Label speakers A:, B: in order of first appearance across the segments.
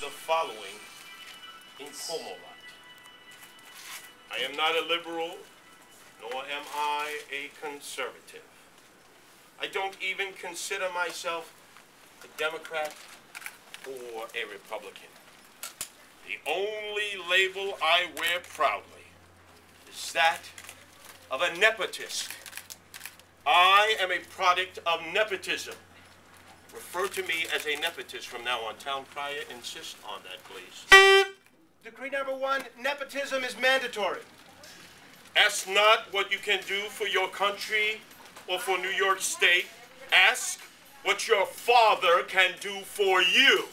A: the following in Cuomo lot. I am not a liberal, nor am I a conservative. I don't even consider myself a Democrat or a Republican. The only label I wear proudly is that of a nepotist. I am a product of nepotism. Refer to me as a nepotist from now on. Town crier, insist on that, please.
B: Decree number 1, nepotism is mandatory.
A: Ask not what you can do for your country or for New York State. Ask what your father can do for you.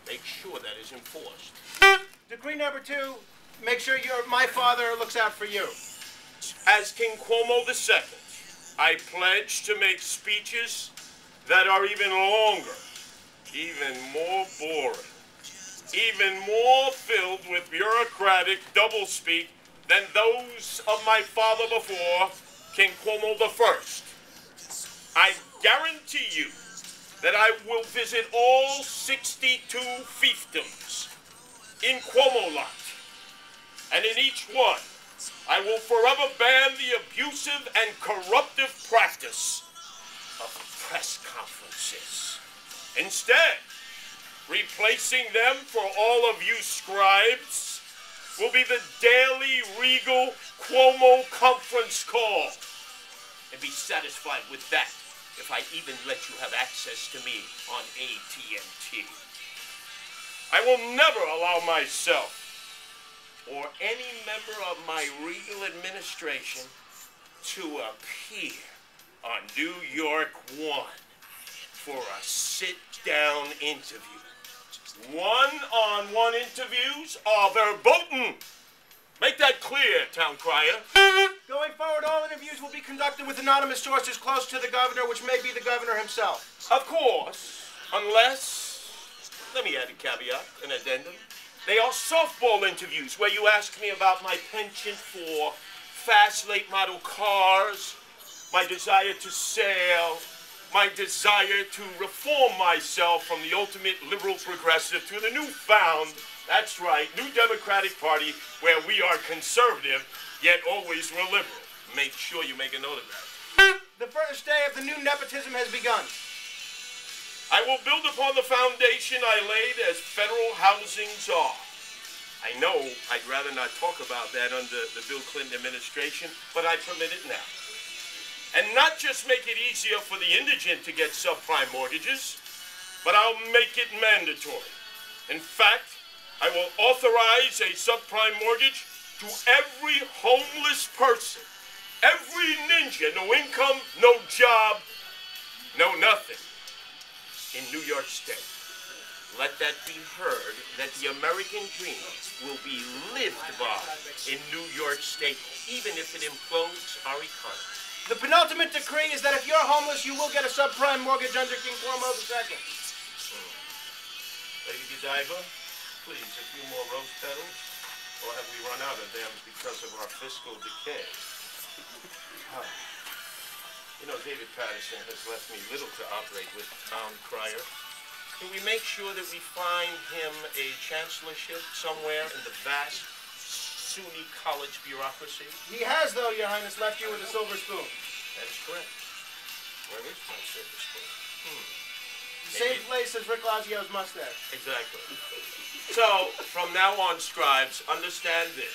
A: Make sure that is enforced.
B: Decree number 2, make sure my father looks out for you.
A: As King Cuomo II, I pledge to make speeches that are even longer, even more boring, even more filled with bureaucratic doublespeak than those of my father before, King Cuomo I. I guarantee you that I will visit all 62 fiefdoms in Cuomo lot, and in each one, I will forever ban the abusive and corruptive practice of press conferences. Instead, replacing them for all of you scribes will be the daily regal Cuomo conference call. And be satisfied with that if I even let you have access to me on AT&T. I will never allow myself or any member of my regal administration to appear on New York 1 for a sit-down interview. One-on-one interviews are verboten. Make that clear, town crier.
B: Going forward, all interviews will be conducted with anonymous sources close to the governor, which may be the governor himself.
A: Of course, unless, let me add a caveat, an addendum. They are softball interviews where you ask me about my penchant for fast late model cars, my desire to sail, my desire to reform myself from the ultimate liberal progressive to the newfound, that's right, new Democratic Party where we are conservative, yet always we're liberal. Make sure you make a note of that.
B: The first day of the new nepotism has begun.
A: I will build upon the foundation I laid as federal housing czar. I know I'd rather not talk about that under the Bill Clinton administration, but I permit it now. And not just make it easier for the indigent to get subprime mortgages, but I'll make it mandatory. In fact, I will authorize a subprime mortgage to every homeless person, every ninja, no income, no job, no nothing, in New York State. Let that be heard that the American dream will be lived by in New York State, even if it implodes our economy.
B: The penultimate decree is that if you're homeless, you will get a subprime mortgage under King Cuomo II.
A: Lady Godiva, please, a few more rose petals, or have we run out of them because of our fiscal decay? You know, David Patterson has left me little to operate with, town crier. Can we make sure that we find him a chancellorship somewhere in the vast SUNY college bureaucracy?
B: He has, though, Your Highness, left you with a silver spoon.
A: That is correct. Where is my silver spoon?
B: Same place as Rick Lazio's mustache.
A: Exactly. So, from now on, scribes, understand this.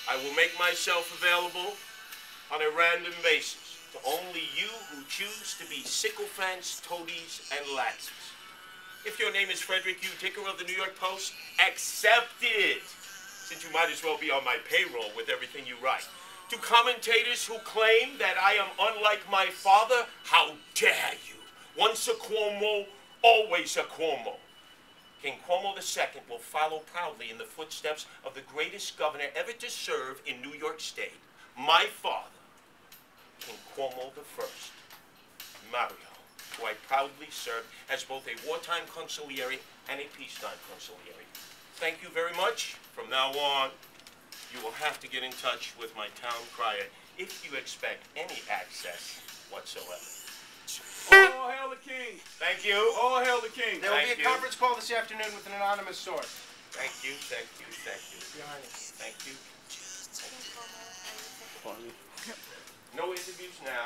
A: I will make myself available on a random basis to only you who choose to be sycophants, toadies, and lads. If your name is Frederick U. Ticker of the New York Post, accept it, since you might as well be on my payroll with everything you write. To commentators who claim that I am unlike my father, how dare you? Once a Cuomo, always a Cuomo. King Cuomo II will follow proudly in the footsteps of the greatest governor ever to serve in New York State, my father, King Cuomo I, Mario, who I proudly served as both a wartime consigliere and a peacetime consigliere. Thank you very much. From now on, you will have to get in touch with my town crier if you expect any access whatsoever.
C: All hail the king.
A: Thank you.
C: All hail the king.
B: There will be
A: Thank
B: a
A: you.
B: conference call this afternoon with an anonymous source.
A: Thank you, thank you, thank you. Thank you. No interviews now.